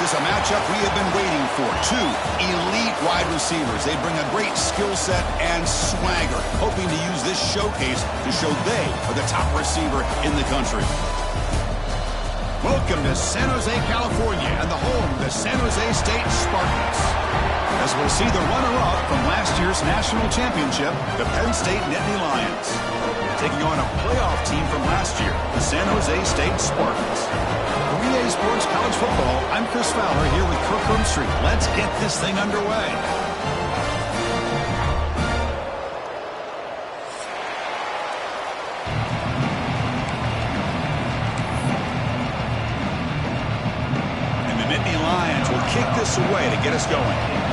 is a matchup we have been waiting for. Two elite wide receivers. They bring a great skill set and swagger, hoping to use this showcase to show they are the top receiver in the country. Welcome to San Jose, California, and the home of the San Jose State Spartans. As we'll see the runner-up from last year's national championship, the Penn State Nittany Lions, taking on a playoff team from last year, the San Jose State Spartans. For EA Sports College Football, I'm Chris Fowler here with Kirk Herbstreit. Let's get this thing underway. And the Nittany Lions will kick this away to get us going.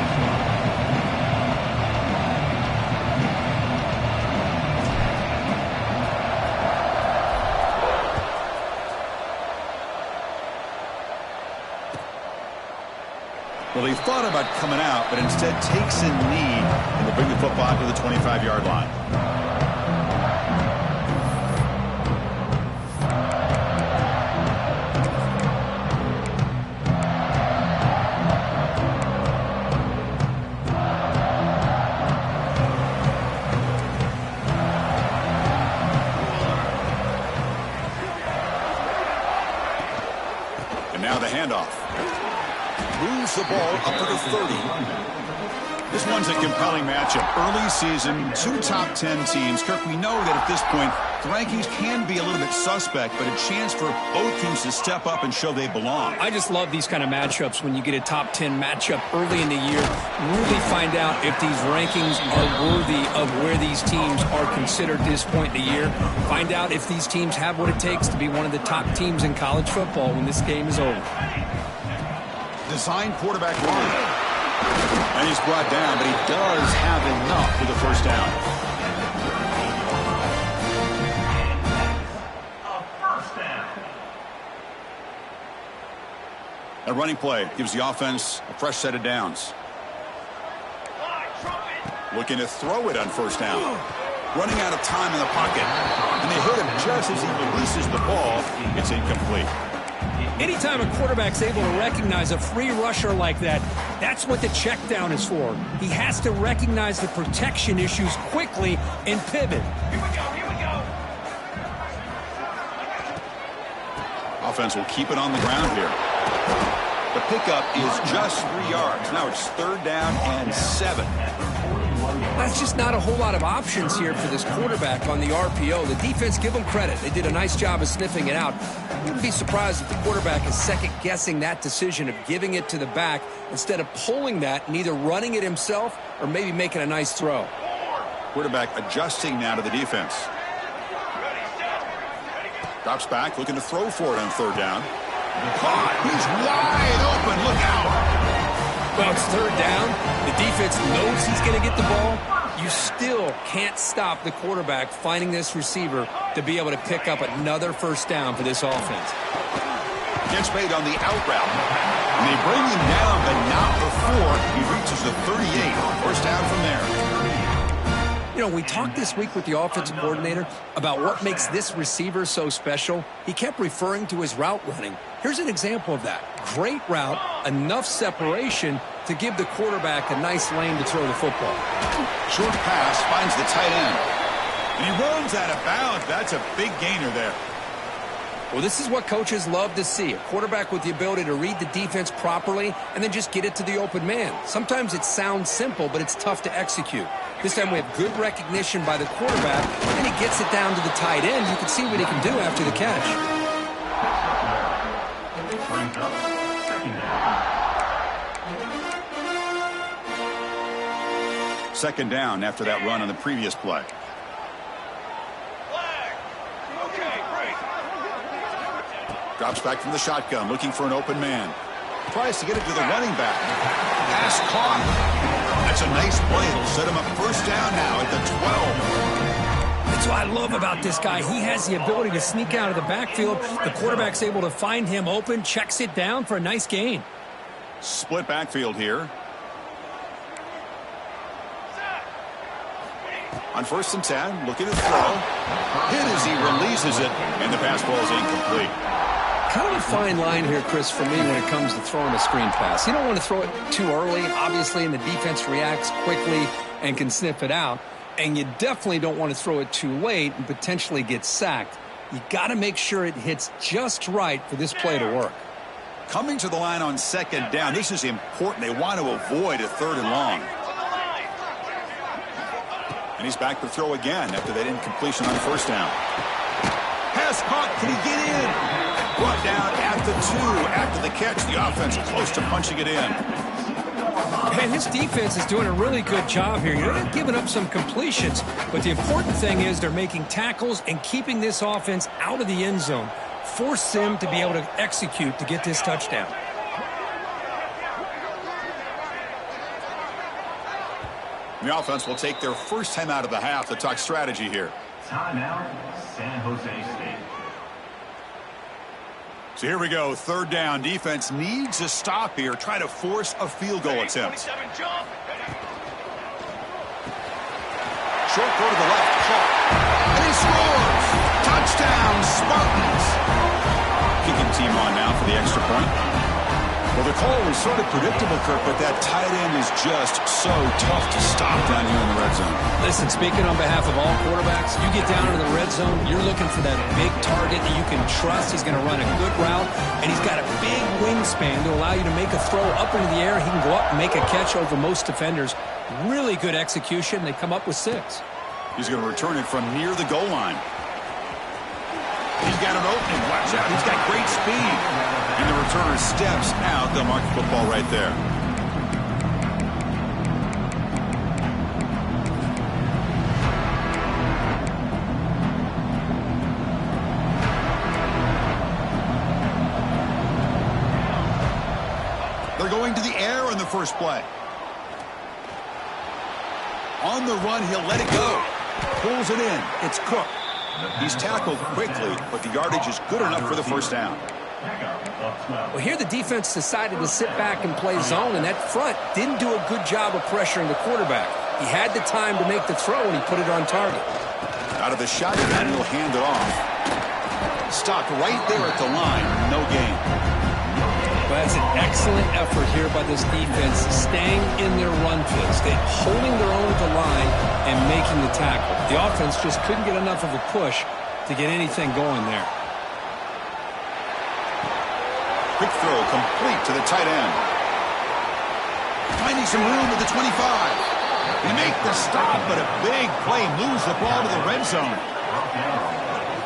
Well, he thought about coming out, but instead takes a knee and will bring the football to the 25-yard line. And now the handoff. Moves the ball up to the 30. This one's a compelling matchup. Early season, two top 10 teams. Kirk, we know that at this point, the rankings can be a little bit suspect, but a chance for both teams to step up and show they belong. I just love these kind of matchups when you get a top 10 matchup early in the year. Really find out if these rankings are worthy of where these teams are considered this point in the year. Find out if these teams have what it takes to be one of the top teams in college football when this game is over. Design quarterback run. And he's brought down, but he does have enough for the first down. A running play gives the offense a fresh set of downs. Looking to throw it on first down. Running out of time in the pocket. And they hit him just as he releases the ball. It's incomplete. Anytime a quarterback's able to recognize a free rusher like that, that's what the check down is for. He has to recognize the protection issues quickly and pivot. Here we go. Offense will keep it on the ground here. The pickup is just 3 yards. Now it's third down and 7. That's just not a whole lot of options here for this quarterback on the RPO. The defense, give them credit. They did a nice job of sniffing it out. I wouldn't be surprised if the quarterback is second-guessing that decision of giving it to the back instead of pulling that and either running it himself or maybe making a nice throw. Quarterback adjusting now to the defense. Drops back, looking to throw for it on third down. Caught. He's wide open. Look out. Well, it's third down. The defense knows he's going to get the ball. You still can't stop the quarterback finding this receiver to be able to pick up another first down for this offense. Gets made on the out route. And they bring him down, but not before he reaches the 38. First down from there. You know, we talked this week with the offensive coordinator about what makes this receiver so special. He kept referring to his route running. Here's an example of that. Great route, enough separation to give the quarterback a nice lane to throw the football. Short pass finds the tight end. And he runs out of bounds. That's a big gainer there. Well, this is what coaches love to see. A quarterback with the ability to read the defense properly and then just get it to the open man. Sometimes it sounds simple, but it's tough to execute. This time we have good recognition by the quarterback, and he gets it down to the tight end. You can see what he can do after the catch. Second down after that run on the previous play. Drops back from the shotgun, looking for an open man. Tries to get it to the running back. Pass caught. That's a nice play. It'll set him up first down now at the 12. That's what I love about this guy. He has the ability to sneak out of the backfield. The quarterback's able to find him open, checks it down for a nice gain. Split backfield here. On first and 10, looking to throw. Hit as he releases it, and the pass ball is incomplete. Kind of a fine line here, Chris, for me when it comes to throwing a screen pass. You don't want to throw it too early, obviously, and the defense reacts quickly and can sniff it out. And you definitely don't want to throw it too late and potentially get sacked. You got to make sure it hits just right for this play to work. Coming to the line on second down, this is important. They want to avoid a 3rd and long. And he's back to throw again after that incompletion on 1st down. Pass caught. Can he get in? Brought down at the 2. After the catch, the offense close to punching it in. And this defense is doing a really good job here. They're giving up some completions, but the important thing is they're making tackles and keeping this offense out of the end zone. Force them to be able to execute to get this touchdown. The offense will take their first time out of the half to talk strategy here. Timeout, San Jose State. So here we go, 3rd down. Defense needs a stop here. Try to force a field goal attempt. Short throw to the left, caught. And he scores! Touchdown, Spartans! Kicking team on now for the extra point. Well, the call was sort of predictable, Kirk, but that tight end is just so tough to stop down here in the red zone. Listen, speaking on behalf of all quarterbacks, you get down into the red zone, you're looking for that big target that you can trust. He's going to run a good route, and he's got a big wingspan to allow you to make a throw up into the air. He can go up and make a catch over most defenders. Really good execution. They come up with 6. He's going to return it from near the goal line. He's got an opening. Watch out. He's got great speed. And the returner steps out. They'll mark the football right there. They're going to the air on the first play. On the run, he'll let it go. Pulls it in. It's Cook. He's tackled quickly, but the yardage is good enough for the first down. Well, here the defense decided to sit back and play zone, and that front didn't do a good job of pressuring the quarterback. He had the time to make the throw, and he put it on target. Out of the shotgun, he'll hand it off. Stopped right there at the line. No gain. Well, that's an excellent effort here by this defense, staying in their run fits, holding their own at the line and making the tackle. The offense just couldn't get enough of a push to get anything going there. Quick throw complete to the tight end. Finding some room at the 25. They make the stop, but a big play moves the ball to the red zone.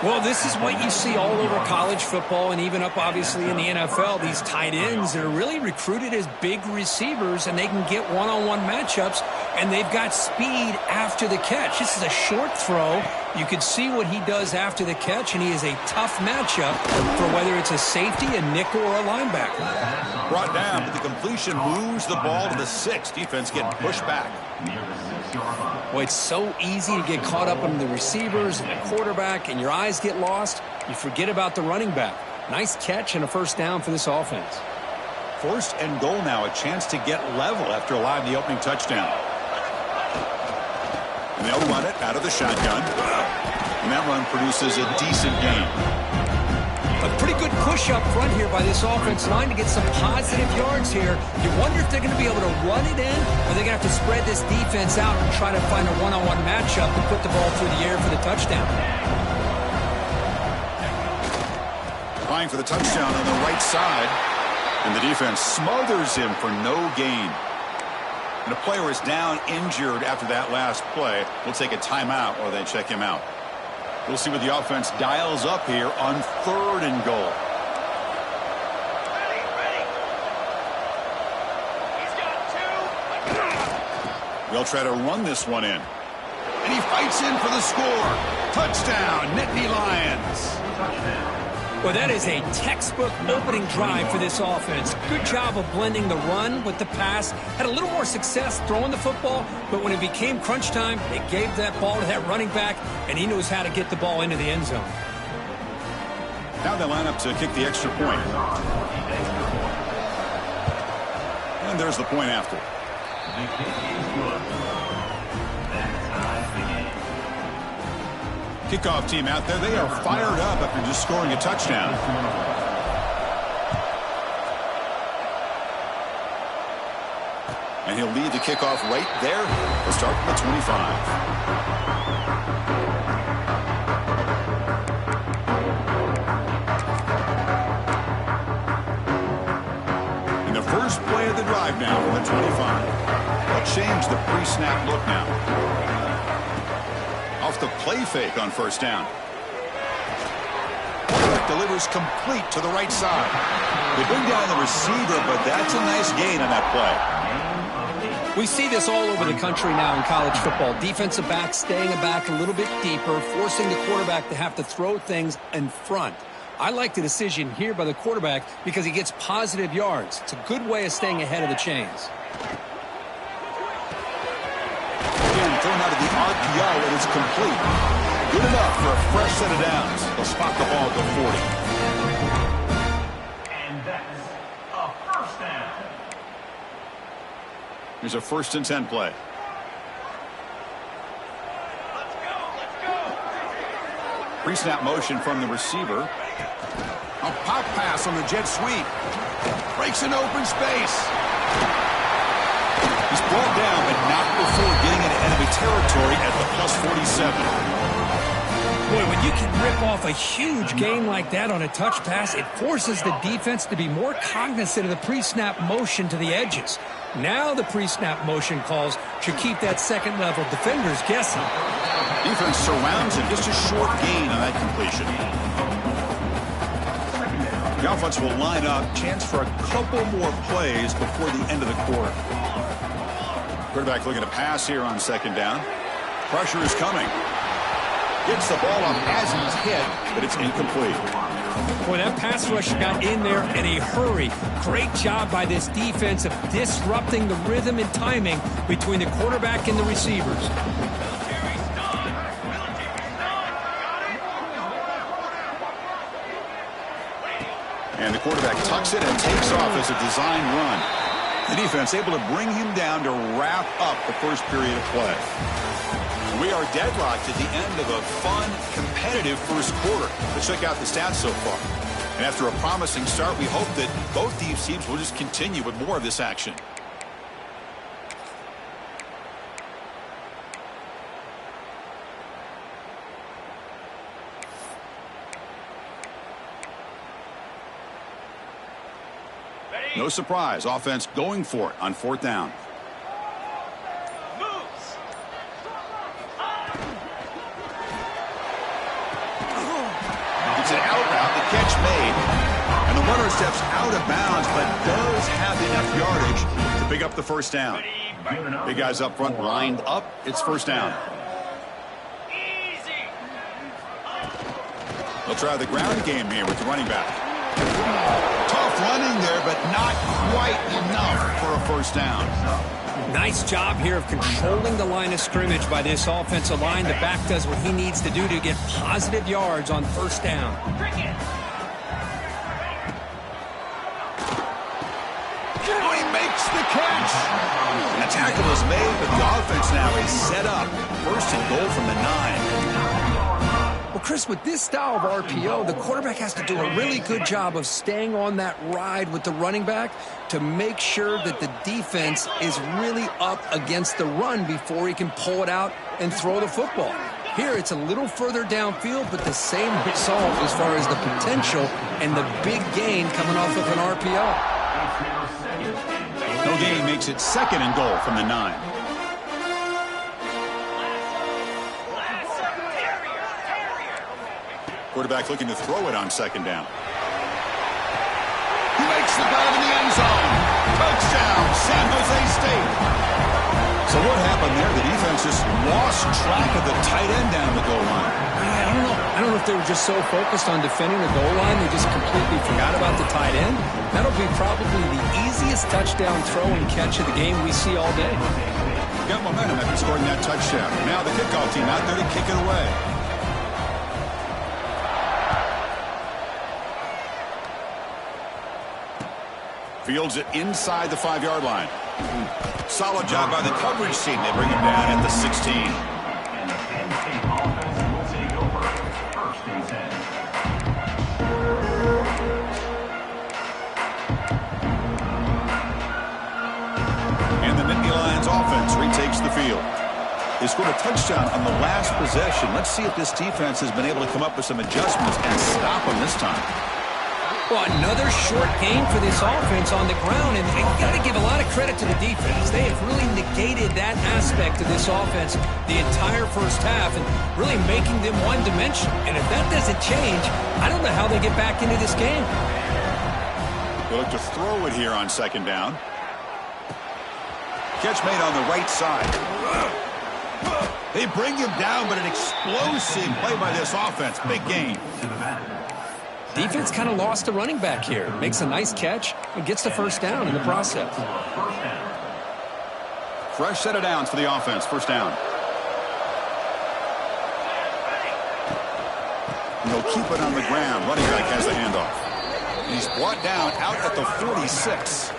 Well, this is what you see all over college football and even up, obviously, in the NFL. These tight ends that are really recruited as big receivers, and they can get one-on-one matchups, and they've got speed after the catch. This is a short throw. You can see what he does after the catch, and he is a tough matchup for whether it's a safety, a nickel, or a linebacker. Brought down, but the completion moves the ball to the 6. Defense getting pushed back. Well, it's so easy to get caught up in the receivers and the quarterback, and your eyes get lost. You forget about the running back. Nice catch and a first down for this offense. 1st and goal now, a chance to get level after allowing the opening touchdown. And they'll run it out of the shotgun. And that run produces a decent gain. A pretty good push up front here by this offensive line to get some positive yards here. You wonder if they're going to be able to run it in, or they're going to have to spread this defense out and try to find a one-on-one matchup and put the ball through the air for the touchdown. Applying for the touchdown on the right side. And the defense smothers him for no gain. And the player is down injured after that last play. We'll take a timeout or they check him out. We'll see what the offense dials up here on 3rd and goal. They'll try to run this one in. And he fights in for the score. Touchdown, Nittany Lions. Well, that is a textbook opening drive for this offense. Good job of blending the run with the pass. Had a little more success throwing the football, but when it became crunch time, they gave that ball to that running back, and he knows how to get the ball into the end zone. Now they line up to kick the extra point. And there's the point after. Kickoff team out there, they are fired up after just scoring a touchdown. And he'll lead the kickoff right there. He'll start from the 25. In the first play of the drive now from the 25. They'll change the pre-snap look now. Off the play fake on first down. Quarterback delivers complete to the right side. They bring down the receiver, but that's a nice gain on that play. We see this all over the country now in college football. Defensive backs staying back a little bit deeper, forcing the quarterback to have to throw things in front. I like the decision here by the quarterback because he gets positive yards. It's a good way of staying ahead of the chains. Again, thrown out of the RPO, and it's complete. Good enough for a fresh set of downs. They'll spot the ball at the 40. And that's a first down. Here's a 1st and 10 play. Let's go. Pre-snap motion from the receiver. A pop pass on the jet sweep. Breaks an open space. He's brought down, but not before getting into enemy territory at the plus 47. Boy, when you can rip off a huge gain like that on a touch pass, it forces the defense to be more cognizant of the pre-snap motion to the edges. Now the pre-snap motion calls should keep that second-level defenders guessing. Defense surrounds him. Just a short gain on that completion. The offense will line up. Chance for a couple more plays before the end of the quarter. Quarterback looking to pass here on 2nd down. Pressure is coming. Gets the ball up as he's hit, but it's incomplete. Boy, that pass rush got in there in a hurry. Great job by this defense of disrupting the rhythm and timing between the quarterback and the receivers. And the quarterback tucks it and takes off as a design run. The defense able to bring him down to wrap up the first period of play. We are deadlocked at the end of a fun, competitive first quarter. Let's check out the stats so far. And after a promising start, we hope that both these teams will just continue with more of this action. No surprise, offense going for it on 4th down. It's an out route, the catch made. And the runner steps out of bounds, but does have enough yardage to pick up the first down. Big guys up front lined up. It's first down. They'll try the ground game here with the running back. Tough running there, but not quite enough for a first down. Nice job here of controlling the line of scrimmage by this offensive line. The back does what he needs to do to get positive yards on first down. Oh, he makes the catch. A tackle is made, but the offense now is set up. 1st and goal from the 9. Well, Chris, with this style of RPO, the quarterback has to do a really good job of staying on that ride with the running back to make sure that the defense is really up against the run before he can pull it out and throw the football. Here, it's a little further downfield, but the same result as far as the potential and the big gain coming off of an RPO. No gain makes it 2nd and goal from the 9. Quarterback looking to throw it on 2nd down. He makes the grab in the end zone. Touchdown, San Jose State. So what happened there? The defense just lost track of the tight end down the goal line. I don't know if they were just so focused on defending the goal line they just completely forgot about the tight end. That'll be probably the easiest touchdown throw and catch of the game we see all day. Got momentum after scoring that touchdown. Now the kickoff team out there to kick it away. Fields it inside the 5-yard line. Solid job by the coverage team. They bring him down at the 16. And the Penn State offense will take over 1st and 10. And the Nittany They scored a touchdown on the last possession. Let's see if this defense has been able to come up with some adjustments and stop them this time. Well, another short game for this offense on the ground, and you got to give a lot of credit to the defense. They have really negated that aspect of this offense the entire first half and really making them one-dimensional. And if that doesn't change, I don't know how they get back into this game. They look to throw it here on second down. Catch made on the right side. They bring him down, but an explosive play by this offense. Big gain. Defense kind of lost the running back here. Makes a nice catch and gets the first down in the process. Fresh set of downs for the offense. First down. And they'll keep it on the ground. Running back has the handoff. And he's brought down out at the 46.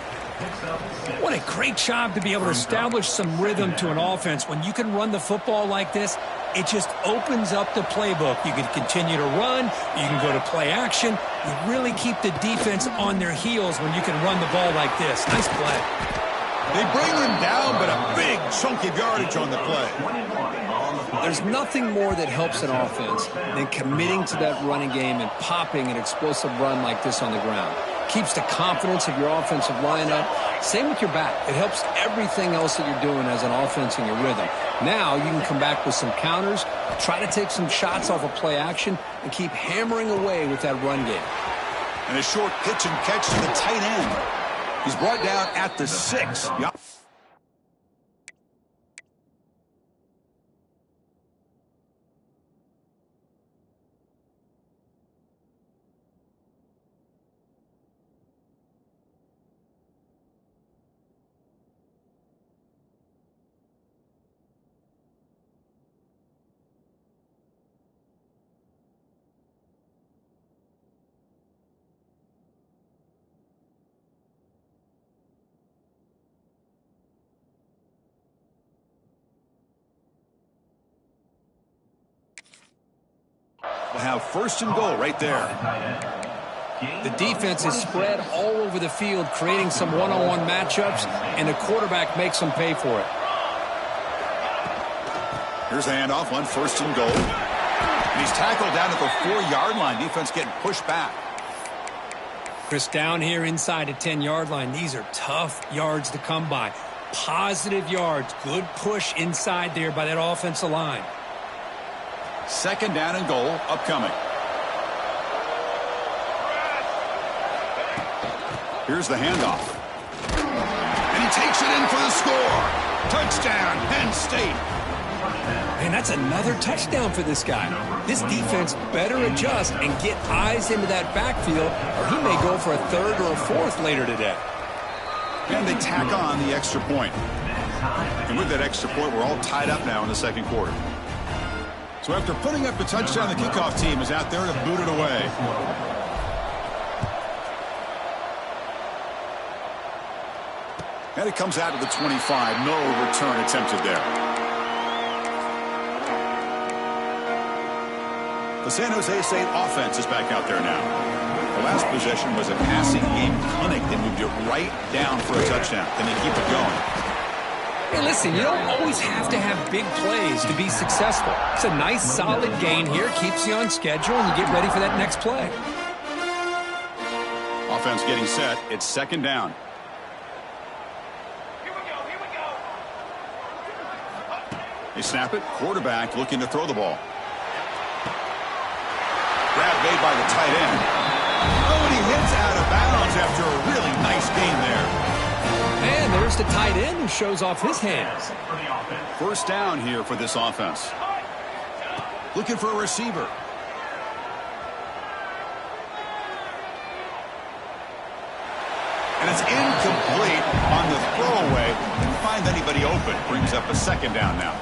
What a great job to be able to establish some rhythm to an offense. When you can run the football like this, it just opens up the playbook. You can continue to run. You can go to play action. You really keep the defense on their heels when you can run the ball like this. Nice play. They bring him down, but a big chunk of yardage on the play. There's nothing more that helps an offense than committing to that running game and popping an explosive run like this on the ground. Keeps the confidence of your offensive line up. Same with your back. It helps everything else that you're doing as an offense in your rhythm. Now you can come back with some counters, try to take some shots off of play action, and keep hammering away with that run game. And a short pitch and catch to the tight end. He's brought down at the 6. Yep. We'll have first and goal right there. The defense is spread all over the field, creating some one-on-one matchups, and the quarterback makes them pay for it. Here's a handoff on first and goal. And he's tackled down at the 4-yard line. Defense getting pushed back. Chris, down here inside the 10-yard line. These are tough yards to come by. Positive yards. Good push inside there by that offensive line. Second down and goal upcoming. Here's the handoff. And he takes it in for the score. Touchdown, Penn State. And that's another touchdown for this guy. This defense better adjust and get eyes into that backfield, or he may go for a third or a fourth later today. And they tack on the extra point. And with that extra point, we're all tied up now in the second quarter. So after putting up the touchdown, the kickoff team is out there to boot it away. And it comes out to the 25. No return attempted there. The San Jose State offense is back out there now. The last possession was a passing game clinic. They moved it right down for a touchdown. Can they keep it going? Hey, listen, you don't always have to have big plays to be successful. It's a nice, solid gain here. Keeps you on schedule, and you get ready for that next play. Offense getting set. It's second down. They snap it. Quarterback looking to throw the ball. Grab made by the tight end. Oh, and he hits out of bounds after a really nice gain there. And there's the tight end who shows off his hands. First down here for this offense. Looking for a receiver. And it's incomplete on the throwaway. Didn't find anybody open. Brings up a second down now.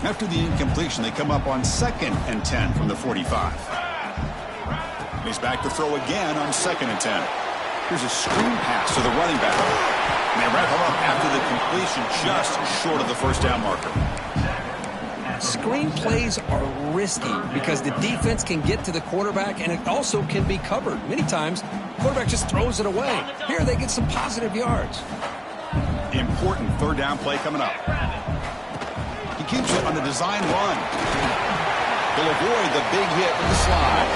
After the incompletion, they come up on 2nd and 10 from the 45. He's back to throw again on 2nd and 10. Here's a screen pass to the running back. And they wrap him up after the completion just short of the first down marker. Screen plays are risky because the defense can get to the quarterback, and it also can be covered. Many times, the quarterback just throws it away. Here they get some positive yards. In important third down play coming up. He keeps it on the design run. He'll avoid the big hit with the slide.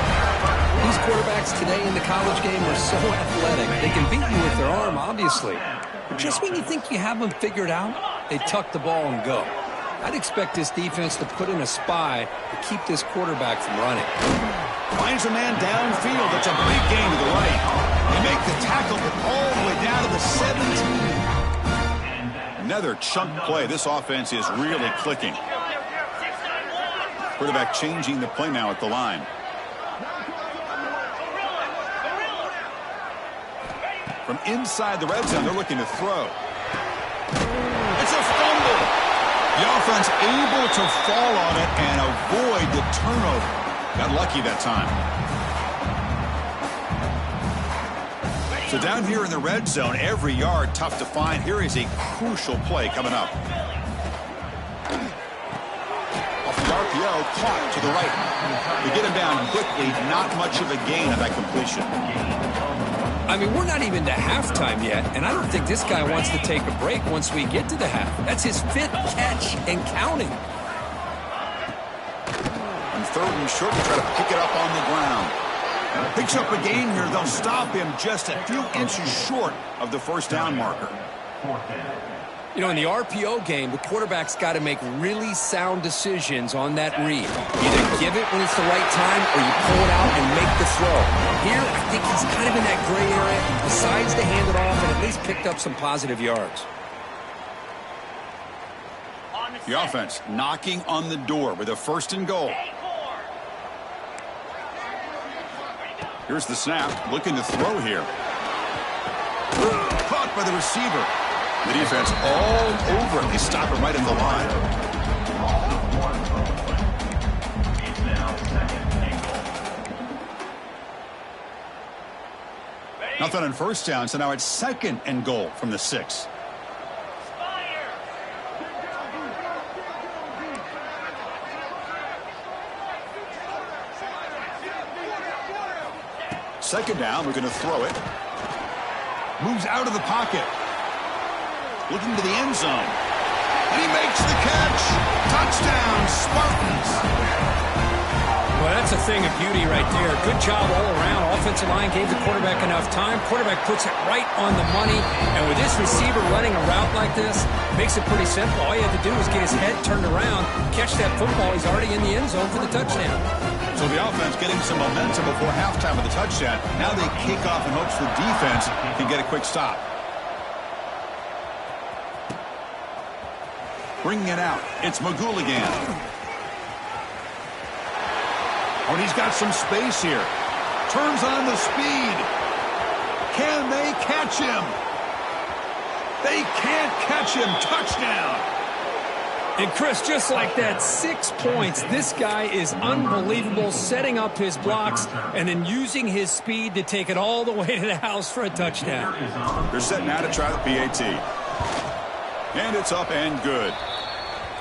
These quarterbacks today in the college game are so athletic. They can beat you with their arm, obviously. But just when you think you have them figured out, they tuck the ball and go. I'd expect this defense to put in a spy to keep this quarterback from running. Finds a man downfield. It's a big gain to the right. They make the tackle, but all the way down to the 17. Another chunk play. This offense is really clicking. Quarterback changing the play now at the line. From inside the red zone, they're looking to throw. It's a fumble. The offense able to fall on it and avoid the turnover. Got lucky that time. So down here in the red zone, every yard tough to find. Here is a crucial play coming up. Off the RPO, caught to the right. To get him down quickly, not much of a gain on that completion. I mean, we're not even to halftime yet, and I don't think this guy wants to take a break once we get to the half. That's his 5th catch and counting. On third and short, to try to pick it up on the ground. Picks up a gain here. They'll stop him just a few inches short of the first down marker. You know, in the RPO game, the quarterback's got to make really sound decisions on that read. Either give it when it's the right time or you pull it out and make the throw. Here, I think he's kind of in that gray area. He decides to hand it off and at least picked up some positive yards. The offense knocking on the door with a 1st and goal. Here's the snap. Looking to throw here. Caught by the receiver. The defense all over it. They stop him right at the line. Nothing on first down, so now it's 2nd and goal from the 6. Second down, we're going to throw it. Moves out of the pocket. Looking to the end zone. And he makes the catch. Touchdown, Spartans. Well, that's a thing of beauty right there. Good job all around. Offensive line gave the quarterback enough time. Quarterback puts it right on the money. And with this receiver running a route like this, makes it pretty simple. All you have to do is get his head turned around, catch that football. He's already in the end zone for the touchdown. So the offense getting some momentum before halftime with the touchdown. Now they kick off in hopes the defense can get a quick stop. Bringing it out. It's Magouligan. Oh, and he's got some space here. Turns on the speed. Can they catch him? They can't catch him. Touchdown. And Chris, just like that, 6 points. This guy is unbelievable, setting up his blocks and then using his speed to take it all the way to the house for a touchdown. They're setting out to try the PAT. And it's up and good.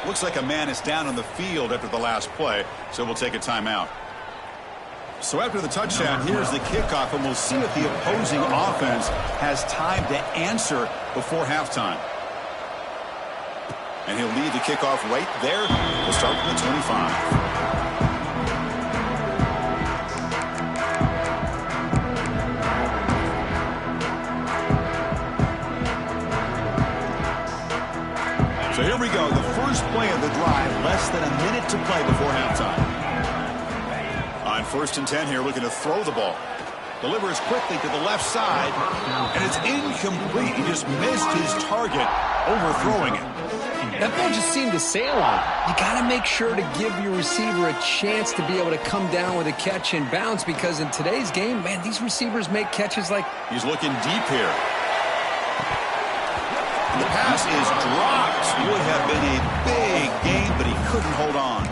Looks like a man is down on the field after the last play, so we'll take a timeout. So after the touchdown, here's the kickoff, and we'll see if the opposing offense has time to answer before halftime. And he'll lead the kickoff right there. We'll start from the 25. So here we go, the first play of the drive, less than a minute to play before halftime. On 1st and 10 here, looking to throw the ball. Delivers quickly to the left side, and it's incomplete. He just missed his target, overthrowing it. That ball just seemed to sail on. You got to make sure to give your receiver a chance to be able to come down with a catch and bounce, because in today's game, man, these receivers make catches like... He's looking deep here. The pass is dropped. Would have been a big game, but he couldn't hold on.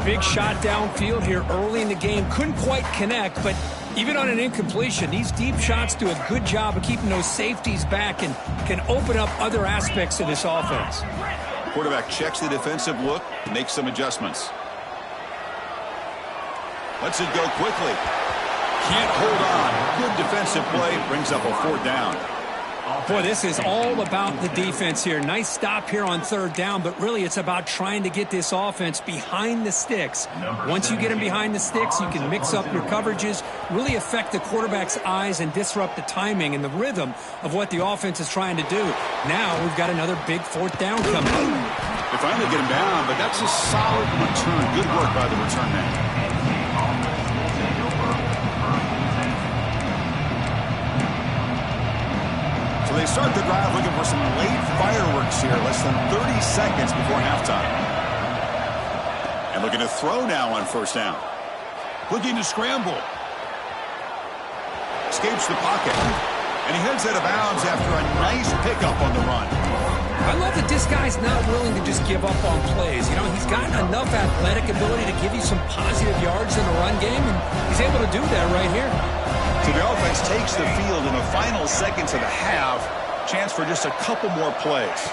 Big shot downfield here early in the game. Couldn't quite connect, but even on an incompletion, these deep shots do a good job of keeping those safeties back and can open up other aspects of this offense. Quarterback checks the defensive look, makes some adjustments. Lets it go quickly. Can't hold on. Good defensive play, brings up a 4th down. Boy, this is all about the defense here. Nice stop here on third down, but really it's about trying to get this offense behind the sticks. Once you get them behind the sticks, you can mix up your coverages, really affect the quarterback's eyes and disrupt the timing and the rhythm of what the offense is trying to do. Now we've got another big fourth down coming up. They finally get him down, but that's a solid return. Good work by the return man. So they start the drive looking for some late fireworks here, less than 30 seconds before halftime. And looking to throw now on first down. Looking to scramble. Escapes the pocket. And he heads out of bounds after a nice pickup on the run. I love that this guy's not willing to just give up on plays. You know, he's got enough athletic ability to give you some positive yards in the run game, and he's able to do that right here. So the offense takes the field in the final seconds of the half. Chance for just a couple more plays.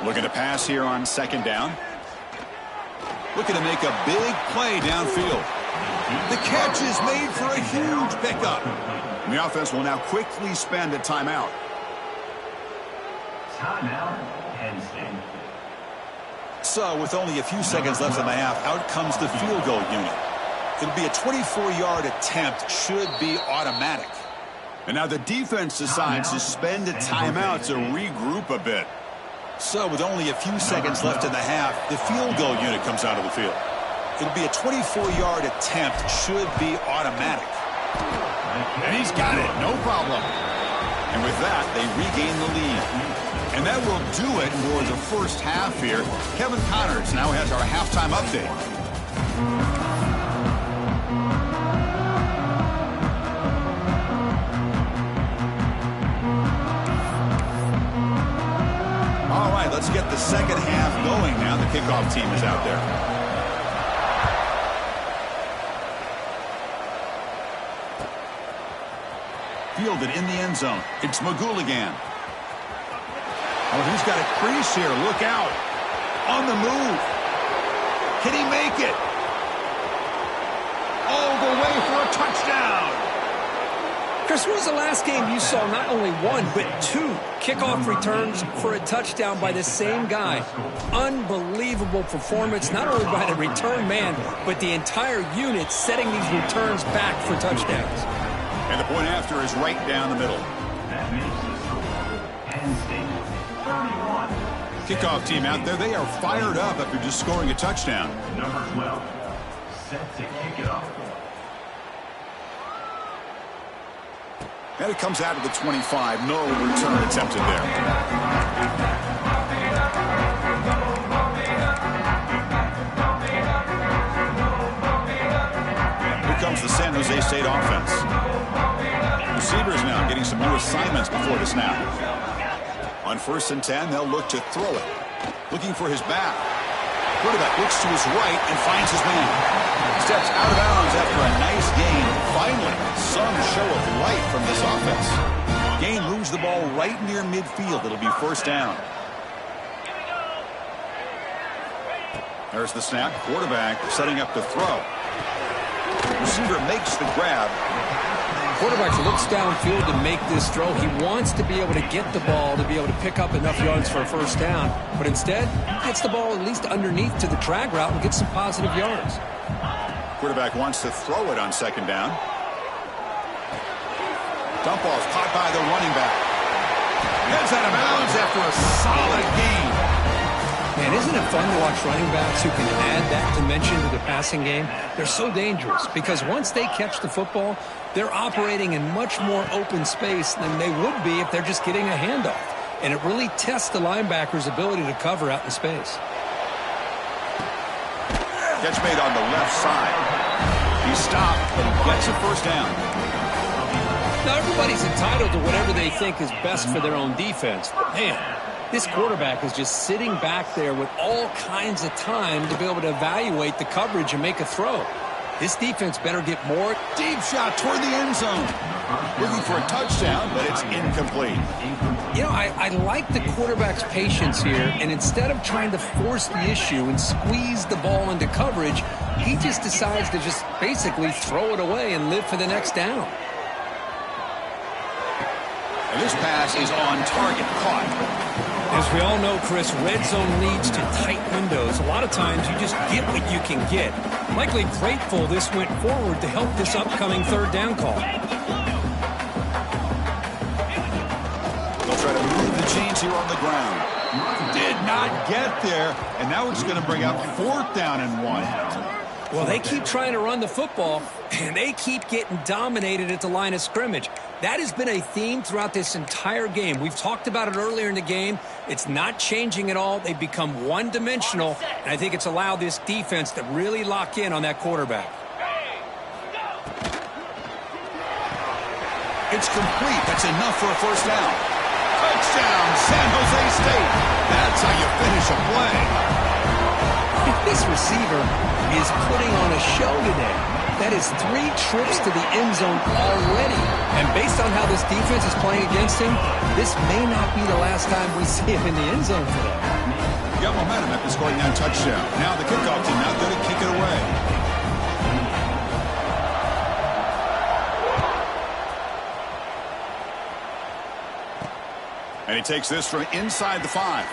Looking to pass here on second down. Looking to make a big play downfield. The catch is made for a huge pickup. And the offense will now quickly spend a timeout. Timeout, Penn State. So with only a few seconds left in the half, out comes the field goal unit. It'll be a 24-yard attempt, should be automatic. And now the defense decides to spend a timeout to regroup a bit. So with only a few seconds left in the half, the field goal unit comes out of the field. It'll be a 24-yard attempt, should be automatic. And he's got it, no problem. And with that, they regain the lead. And that will do it for the first half here. Kevin Connors now has our halftime update. All right, let's get the second half going now. The kickoff team is out there. Fielded in the end zone. It's McGooligan. Oh, he's got a crease here. Look out. On the move. Can he make it? All the way for a touchdown. Chris, when was the last game you saw not only one, but two kickoff returns for a touchdown by the same guy? Unbelievable performance, not only by the return man, but the entire unit setting these returns back for touchdowns. And the point after is right down the middle. That makes the score Penn State 31. Kickoff team out there, they are fired up after just scoring a touchdown. Number 12, set to kick it off. And it comes out of the 25. No return attempted there. Here comes the San Jose State offense. Receivers now getting some new assignments before the snap. On 1st and 10, they'll look to throw it. Looking for his back. Quarterback looks to his right and finds his man. Steps out of bounds after a nice gain. Finally, some show of life from this offense. Gain moves the ball right near midfield. It'll be first down. There's the snap. Quarterback setting up to throw. Receiver makes the grab. Quarterback looks downfield to make this throw. He wants to be able to get the ball to be able to pick up enough yards for a first down. But instead, gets the ball at least underneath to the drag route and gets some positive yards. Quarterback wants to throw it on second down. Dump off caught by the running back. Heads out of bounds after a solid gain. Man, isn't it fun to watch running backs who can add that dimension to the passing game? They're so dangerous because once they catch the football, they're operating in much more open space than they would be if they're just getting a handoff. And it really tests the linebacker's ability to cover out in space. Catch made on the left side. He stopped, but he gets a first down. Now, everybody's entitled to whatever they think is best for their own defense. But, man, this quarterback is just sitting back there with all kinds of time to be able to evaluate the coverage and make a throw. This defense better get more. Deep shot toward the end zone. Looking for a touchdown, but it's incomplete. You know, I like the quarterback's patience here, and instead of trying to force the issue and squeeze the ball into coverage, he just decides to just basically throw it away and live for the next down. And this pass is on target, caught. As we all know, Chris, red zone leads to tight windows. A lot of times you just get what you can get. Likely grateful this went forward to help this upcoming third down call. They'll try to move the chains here on the ground. Did not get there, and now it's going to bring up 4th down and 1. Well, they keep trying to run the football, and they keep getting dominated at the line of scrimmage. That has been a theme throughout this entire game. We've talked about it earlier in the game. It's not changing at all. They've become one-dimensional, and I think it's allowed this defense to really lock in on that quarterback. It's complete. That's enough for a 1st down. Touchdown, San Jose State. That's how you finish a play. This receiver is putting on a show today. That is 3 trips to the end zone already. And based on how this defense is playing against him, this may not be the last time we see him in the end zone today. Got momentum after scoring that touchdown. Now the kickoff team not going to kick it away. And he takes this from inside the 5.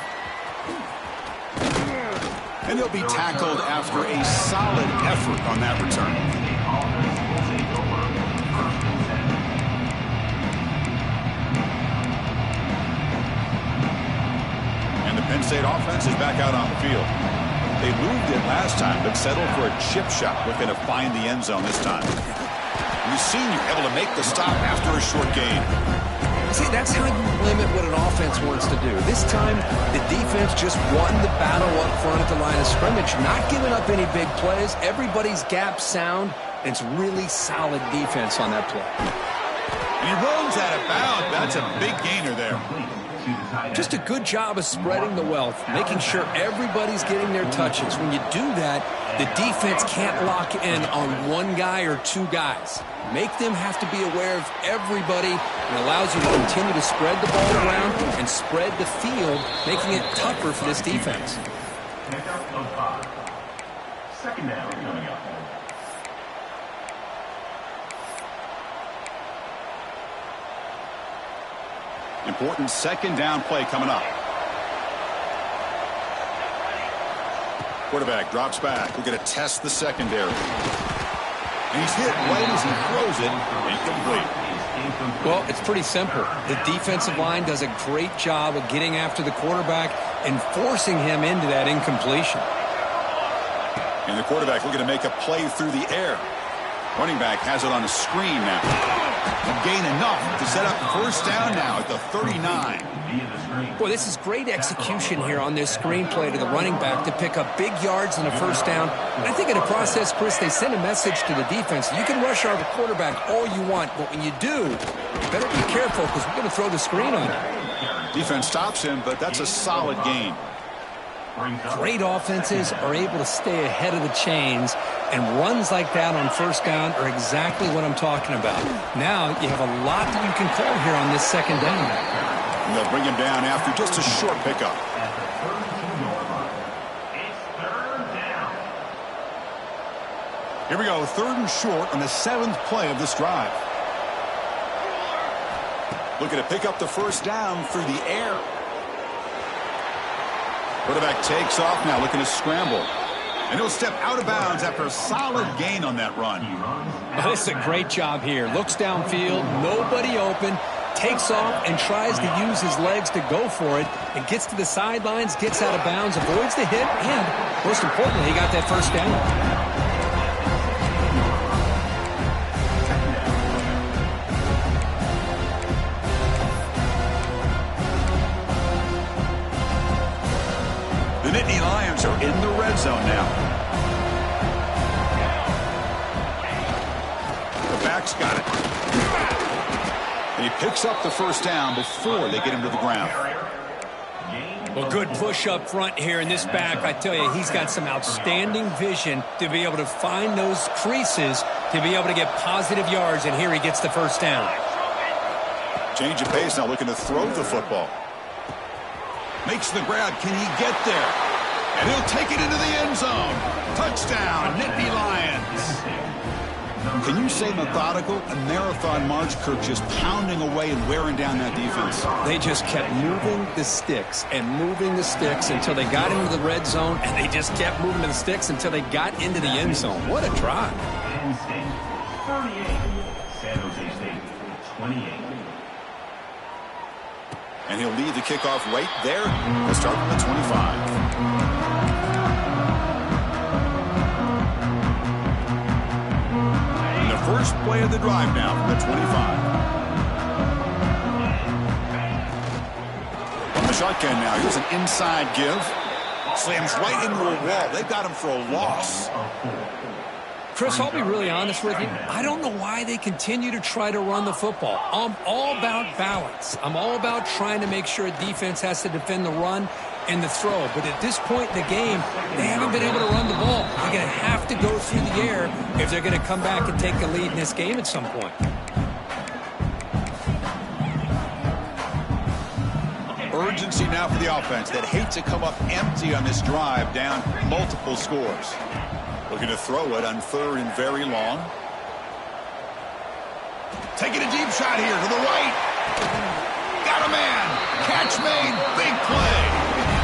And he'll be tackled after a solid effort on that return. And the Penn State offense is back out on the field. They moved it last time, but settled for a chip shot, looking to find the end zone this time. We've seen you able to make the stop after a short gain. See, that's how you limit what an offense wants to do. This time, the defense just won the battle up front at the line of scrimmage, not giving up any big plays. Everybody's gap sound, and it's really solid defense on that play. He runs out of bounds. That's a big gainer there. Just a good job of spreading the wealth, making sure everybody's getting their touches. When you do that, the defense can't lock in on one guy or 2 guys. Make them have to be aware of everybody, and allows you to continue to spread the ball around and spread the field, making it tougher for this defense. Pickup of 5. 2nd down coming up. Important 2nd down play coming up. Quarterback drops back. We're going to test the secondary. And he's hit right as he throws it. Incomplete. Well, it's pretty simple. The defensive line does a great job of getting after the quarterback and forcing him into that incompletion. And the quarterback looking to make a play through the air. Running back has it on a screen now. A gain enough to set up 1st down now at the 39. Boy, this is great execution here on this screen play to the running back to pick up big yards and a 1st down. And I think in the process, Chris, they send a message to the defense. You can rush our quarterback all you want, but when you do, you better be careful because we're going to throw the screen on you. Defense stops him, but that's a solid gain. Great offenses are able to stay ahead of the chains, and runs like that on 1st down are exactly what I'm talking about. Now you have a lot that you can call here on this 2nd down. And they'll bring him down after just a short pickup. At the 32-yard line. It's 3rd down. Here we go, 3rd and short on the 7th play of this drive. Looking to pick up the 1st down through the air. Quarterback takes off now, looking to scramble. And he'll step out of bounds after a solid gain on that run. Oh, this is a great job here. Looks downfield, nobody open, takes off and tries to use his legs to go for it, and gets to the sidelines, gets out of bounds, avoids the hit, and most importantly, he got that 1st down. The Nittany Lions are in the red zone now. The back's got it. And he picks up the 1st down before they get him to the ground. Well, good push up front here in this back. I tell you, he's got some outstanding vision to be able to find those creases to be able to get positive yards, and here he gets the 1st down. Change of pace now, looking to throw the football. Makes the grab. Can he get there? And he'll take it into the end zone. Touchdown, Nittany Lions. Can you say methodical? A marathon march, Kirk, just pounding away and wearing down that defense. They just kept moving the sticks and moving the sticks until they got into the red zone, and they just kept moving the sticks until they got into the end zone. What a drive. Penn State 38, San Jose State 28. And he'll lead the kickoff right there. We'll start from the 25. First play of the drive now from the 25. On the shotgun now, here's an inside give. Slams right into a wall. They've got him for a loss. Chris, I'll be really honest with you. I don't know why they continue to try to run the football. I'm all about balance. I'm all about trying to make sure a defense has to defend the run and the throw. But at this point in the game, they haven't been able to run the ball. They're going to have to go through the air if they're going to come back and take the lead in this game at some point. Urgency now for the offense that hate to come up empty on this drive, down multiple scores. Looking to throw it on 3rd and very long. Taking a deep shot here to the right. Got a man. Catch made. Big play.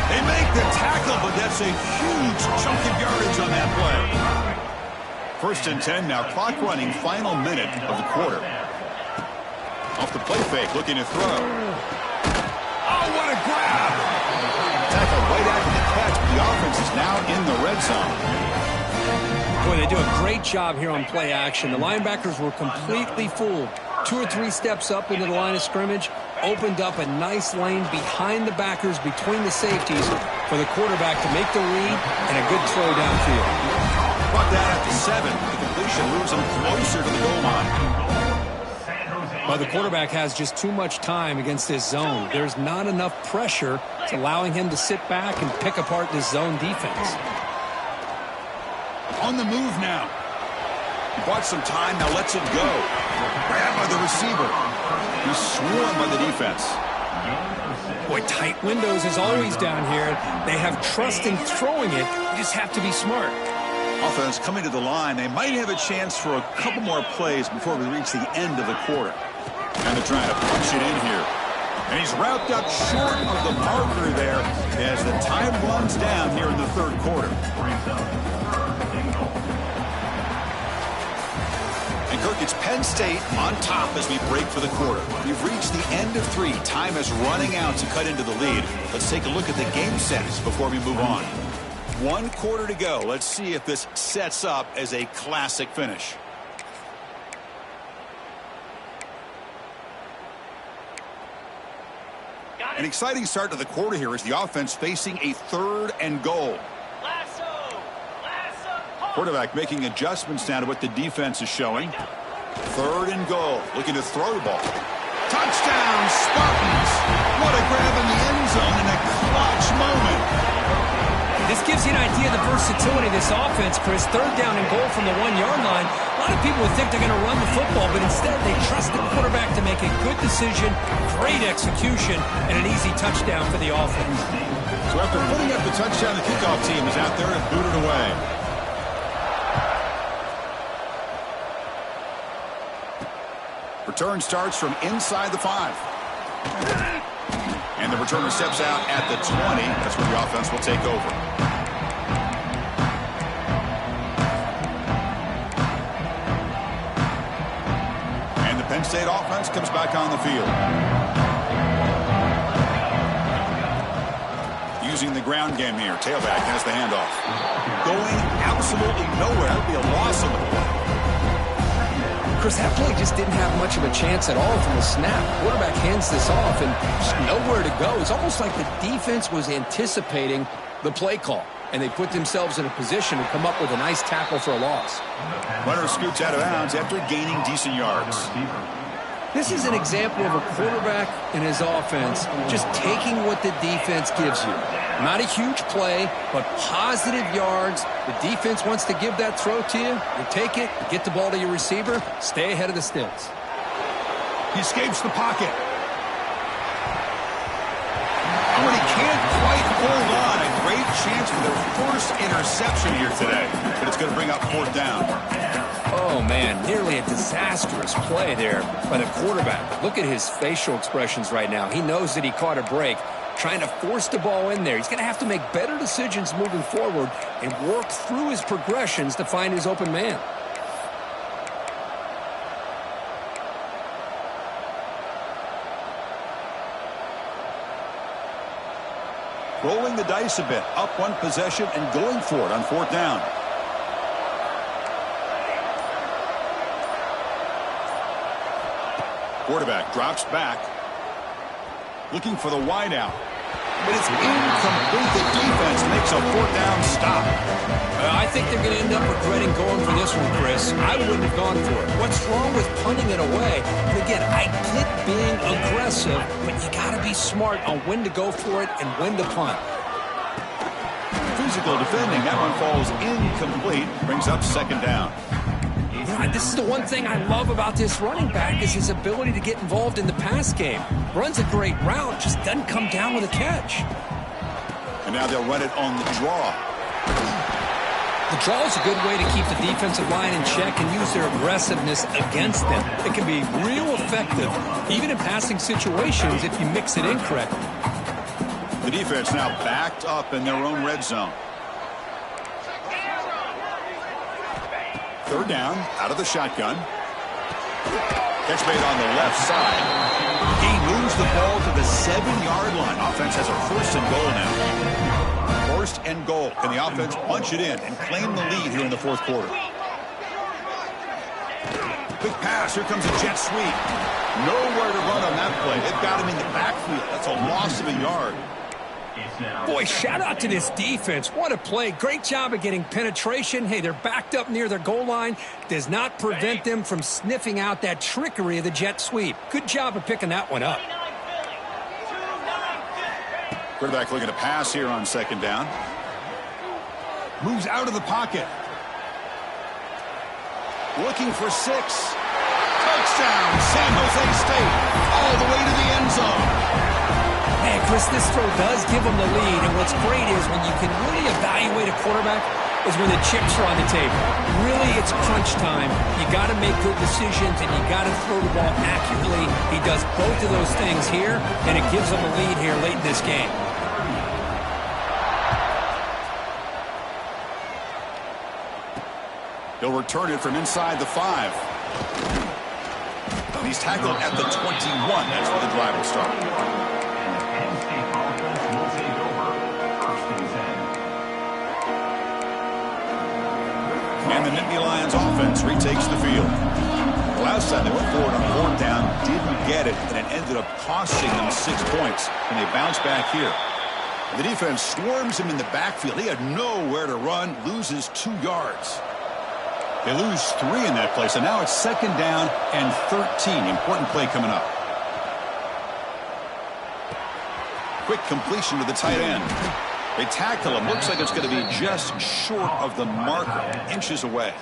They make the tackle, but that's a huge chunk of yardage on that play. 1st and 10 now. Clock running. Final minute of the quarter. Off the play fake. Looking to throw. Oh, what a grab. Tackle right after the catch. The offense is now in the red zone. Boy, they do a great job here on play action. The linebackers were completely fooled. 2 or 3 steps up into the line of scrimmage, opened up a nice lane behind the backers, between the safeties, for the quarterback to make the read and a good throw downfield. Brought that at the 7. The completion moves him closer to the goal line. But the quarterback has just too much time against this zone. There's not enough pressure. It's allowing him to sit back and pick apart this zone defense. On the move now. He bought some time, now lets it go. Grabbed by the receiver. He's swarmed by the defense. Boy, tight windows is always down here. They have trust in throwing it. You just have to be smart. Offense coming to the line. They might have a chance for a couple more plays before we reach the end of the quarter. And they're trying to punch it in here. And he's wrapped up short of the marker there as the time runs down here in the 3rd quarter. And Kirk, it's Penn State on top as we break for the quarter. We've reached the end of 3. Time is running out to cut into the lead. Let's take a look at the game sets before we move on. 1 quarter to go. Let's see if this sets up as a classic finish. An exciting start to the quarter here as the offense facing a 3rd and goal. Quarterback making adjustments now to what the defense is showing. 3rd and goal. Looking to throw the ball. Touchdown, Spartans! What a grab in the end zone in a clutch moment. This gives you an idea of the versatility of this offense, Chris. 3rd down and goal from the 1-yard line. A lot of people would think they're going to run the football, but instead they trust the quarterback to make a good decision, great execution, and an easy touchdown for the offense. So after putting up the touchdown, the kickoff team is out there to boot it away. Return starts from inside the 5. And the returner steps out at the 20. That's where the offense will take over. And the Penn State offense comes back on the field. Using the ground game here. Tailback has the handoff. Going absolutely nowhere. That would be a loss of the play. Chris, that play just didn't have much of a chance at all from the snap. Quarterback hands this off and just nowhere to go. It's almost like the defense was anticipating the play call, and they put themselves in a position to come up with a nice tackle for a loss. Runner scoots out of bounds after gaining decent yards. This is an example of a quarterback and his offense just taking what the defense gives you. Not a huge play, but positive yards. The defense wants to give that throw to you. You take it, you get the ball to your receiver, stay ahead of the sticks. He escapes the pocket. But he can't quite hold on. A great chance for their first interception here today, but it's going to bring up fourth down. Oh, man, nearly a disastrous play there by the quarterback. Look at his facial expressions right now. He knows that he caught a break, trying to force the ball in there. He's going to have to make better decisions moving forward and work through his progressions to find his open man. Rolling the dice a bit, up one possession and going for it on fourth down. Quarterback drops back, looking for the wide out. But it's incomplete. The defense makes a fourth down stop. I think they're going to end up regretting going for this one, Chris. I wouldn't have gone for it. What's wrong with punting it away? And again, I get being aggressive, but you got to be smart on when to go for it and when to punt. Physical defending. That one falls incomplete. Brings up second down. This is the one thing I love about this running back is his ability to get involved in the pass game. Runs a great route, just doesn't come down with a catch. And now they'll run it on the draw. The draw is a good way to keep the defensive line in check and use their aggressiveness against them. It can be real effective, even in passing situations, if you mix it in correctly. The defense now backed up in their own red zone. Third down, out of the shotgun. Catch made on the left side. He moves the ball to the 7-yard line. Offense has a first and goal now. First and goal. Can the offense punch it in and claim the lead here in the fourth quarter? Quick pass. Here comes a jet sweep. Nowhere to run on that play. They've got him in the backfield. That's a loss of a yard. Boy, shout out to this defense. What a play. Great job of getting penetration. Hey, they're backed up near their goal line. Does not prevent them from sniffing out that trickery of the jet sweep. Good job of picking that one up. Quarterback looking to pass here on second down. Moves out of the pocket. Looking for 6. Touchdown, San Jose State. All the way to the end zone. Man, Chris, this throw does give them the lead, and what's great is when you can really evaluate a quarterback is when the chips are on the table. Really, it's crunch time. You got to make good decisions, and you got to throw the ball accurately. He does both of those things here, and it gives them a lead here late in this game. He'll return it from inside the 5. He's tackled at the 21. That's where the drive will start. And the Nittany Lions offense retakes the field. The last time they went forward on fourth down, didn't get it, and it ended up costing them 6 points. And they bounce back here. The defense swarms him in the backfield. He had nowhere to run, loses 2 yards. They lose 3 in that play, so now it's second down and 13. Important play coming up. Quick completion to the tight end. They tackle him. Looks like it's going to be just short of the marker, inches away.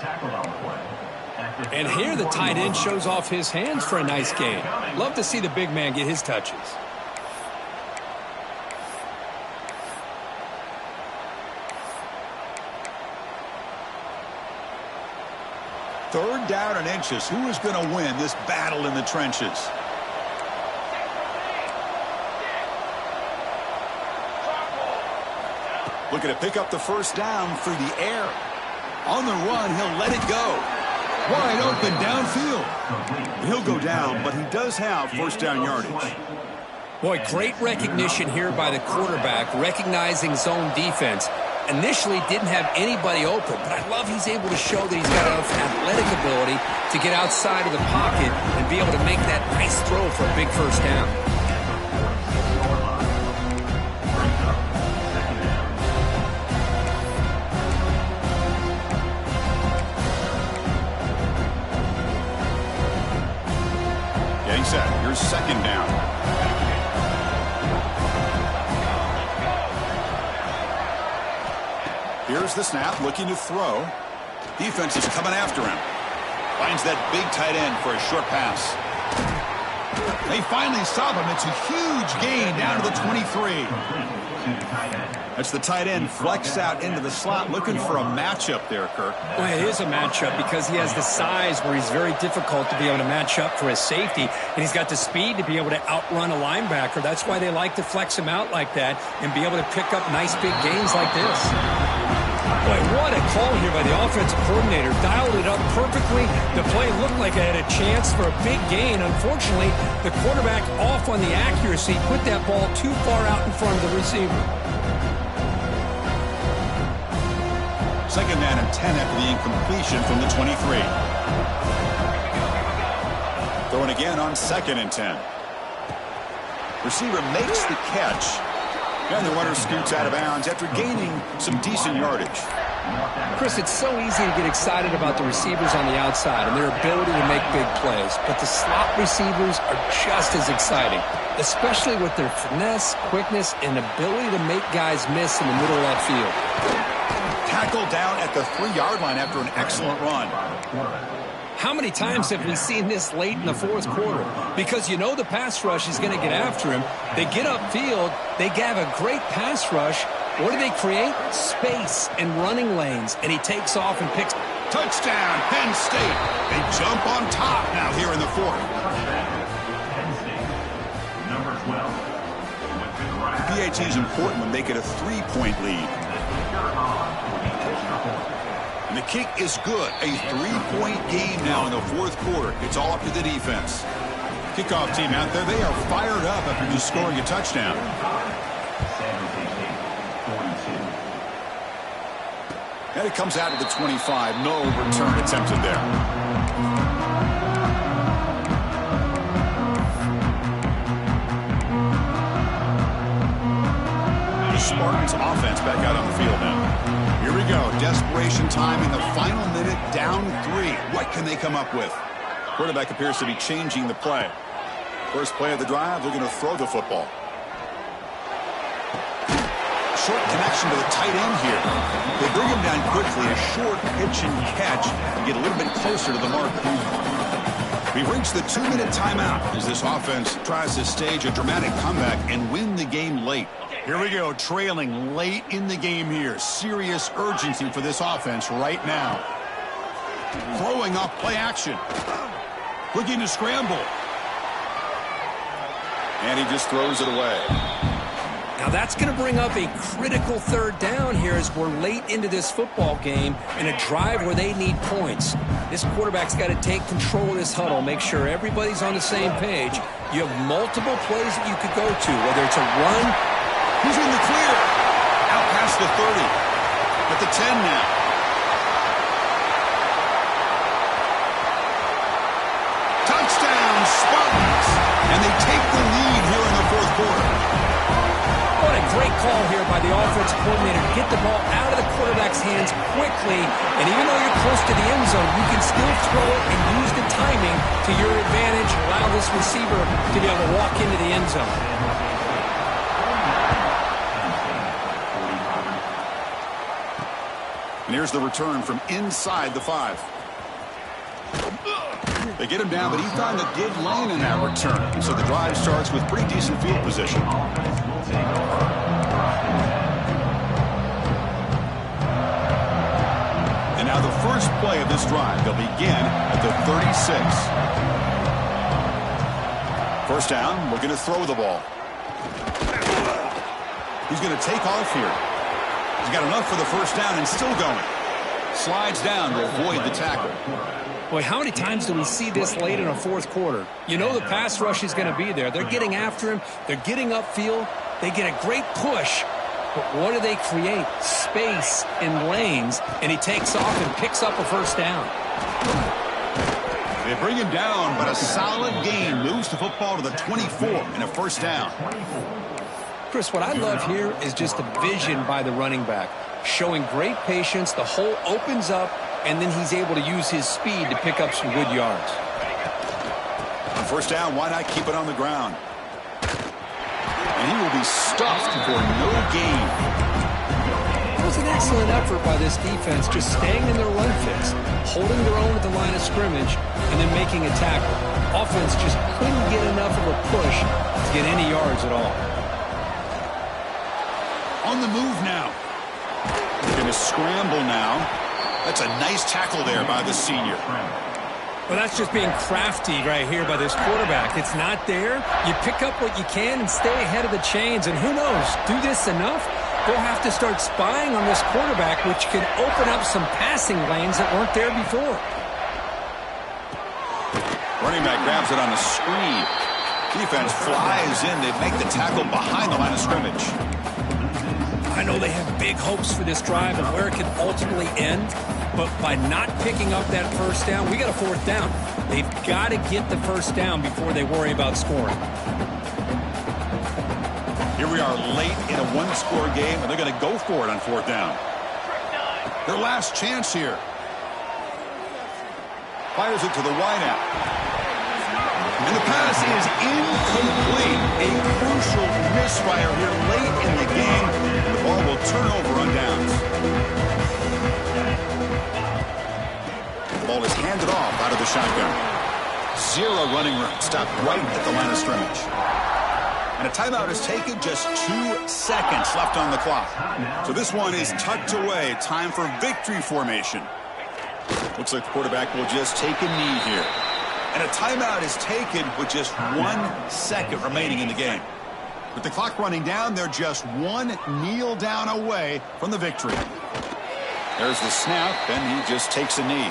And here the tight end shows off his hands for a nice gain. Love to see the big man get his touches. Third down and inches. Who is going to win this battle in the trenches? Looking to pick up the first down through the air. On the run, he'll let it go. Wide open downfield. He'll go down, but he does have first down yardage. Boy, great recognition here by the quarterback, recognizing zone defense. Initially didn't have anybody open, but I love he's able to show that he's got enough athletic ability to get outside of the pocket and be able to make that nice throw for a big first down. Getting set. Here's second down. Here's the snap, looking to throw. Defense is coming after him. Finds that big tight end for a short pass. They finally stop him. It's a huge gain down to the 23. That's the tight end flexed out into the slot, looking for a matchup there, Kirk. Well, it is a matchup because he has the size where he's very difficult to be able to match up for his safety, and he's got the speed to be able to outrun a linebacker. That's why they like to flex him out like that and be able to pick up nice big gains like this. Boy, what a call here by the offensive coordinator. Dialed it up perfectly. The play looked like it had a chance for a big gain. Unfortunately, the quarterback off on the accuracy, put that ball too far out in front of the receiver. Second down and 10 after the incompletion from the 23. Throwing again on 2nd and 10. Receiver makes the catch. And the runner scoots out of bounds after gaining some decent yardage. Chris, it's so easy to get excited about the receivers on the outside and their ability to make big plays. But the slot receivers are just as exciting, especially with their finesse, quickness, and ability to make guys miss in the middle of that field. Tackled down at the 3-yard line after an excellent run. How many times have we seen this late in the fourth quarter? Because you know the pass rush is going to get after him. They get upfield. They have a great pass rush. What do they create? Space and running lanes. And he takes off and picks. Touchdown, Penn State. They jump on top now here in the fourth. Penn State, number 12. With the grab. PAT is important when they get a 3-point lead. And the kick is good. A 3-point game now in the fourth quarter. It's all up to the defense. Kickoff team out there. They are fired up after just scoring a touchdown. And it comes out to the 25. No return attempted there. The Spartans offense back out on the field now. Here we go. Desperation time in the final minute, down 3. What can they come up with? Quarterback appears to be changing the play. First play of the drive, they're going to throw the football. Short connection to the tight end here. They bring him down quickly. A short pitch and catch to get a little bit closer to the marker. We've reached the 2-minute timeout as this offense tries to stage a dramatic comeback and win the game late. Here we go, trailing late in the game here. Serious urgency for this offense right now. Throwing off play action. Looking to scramble. And he just throws it away. Now that's going to bring up a critical 3rd down here as we're late into this football game in a drive where they need points. This quarterback's got to take control of this huddle, make sure everybody's on the same page. You have multiple plays that you could go to, whether it's a run. He's in the clear. Out past the 30. At the 10 now. Touchdown, Spartans. And they take the lead here in the fourth quarter. What a great call here by the offensive coordinator to get the ball out of the quarterback's hands quickly. And even though you're close to the end zone, you can still throw it and use the timing to your advantage. Allow this receiver to be able to walk into the end zone. And here's the return from inside the 5. They get him down, but he found a good lane in that return. So the drive starts with pretty decent field position. And now the first play of this drive, they'll begin at the 36. First down, looking to throw the ball. He's going to take off here. He's got enough for the first down and still going. Slides down to avoid the tackle. Boy, how many times do we see this late in a fourth quarter? You know the pass rush is going to be there. They're getting after him. They're getting upfield. They get a great push. But what do they create? Space and lanes. And he takes off and picks up a first down. They bring him down, but a solid gain moves the football to the 24 and a first down. Chris, what I love here is just the vision by the running back. Showing great patience. The hole opens up, and then he's able to use his speed to pick up some good yards. On first down, why not keep it on the ground? And he will be stuffed for no gain. It was an excellent effort by this defense, just staying in their run fix, holding their own at the line of scrimmage, and then making a tackle. Offense just couldn't get enough of a push to get any yards at all. On On the move now. Going to scramble now. That's a nice tackle there by the senior. Well, that's just being crafty right here by this quarterback. It's not there. You pick up what you can and stay ahead of the chains. And who knows, do this enough, they'll have to start spying on this quarterback, which can open up some passing lanes that weren't there before. Running back grabs it on a screen. Defense flies in. They make the tackle behind the line of scrimmage. I know they have big hopes for this drive and where it can ultimately end, but by not picking up that first down, we got a fourth down. They've got to get the first down before they worry about scoring. Here we are late in a one-score game, and they're going to go for it on fourth down. Their last chance here. Fires it to the wideout. And the pass is incomplete. A crucial misfire here late in the game. The ball will turn over on downs. The ball is handed off out of the shotgun. Zero running room. Stopped right at the line of scrimmage. And a timeout is taken. Just 2 seconds left on the clock. So this one is tucked away. Time for victory formation. Looks like the quarterback will just take a knee here. And a timeout is taken with just 1 second remaining in the game. With the clock running down, they're just one kneel down away from the victory. There's the snap, and he just takes a knee.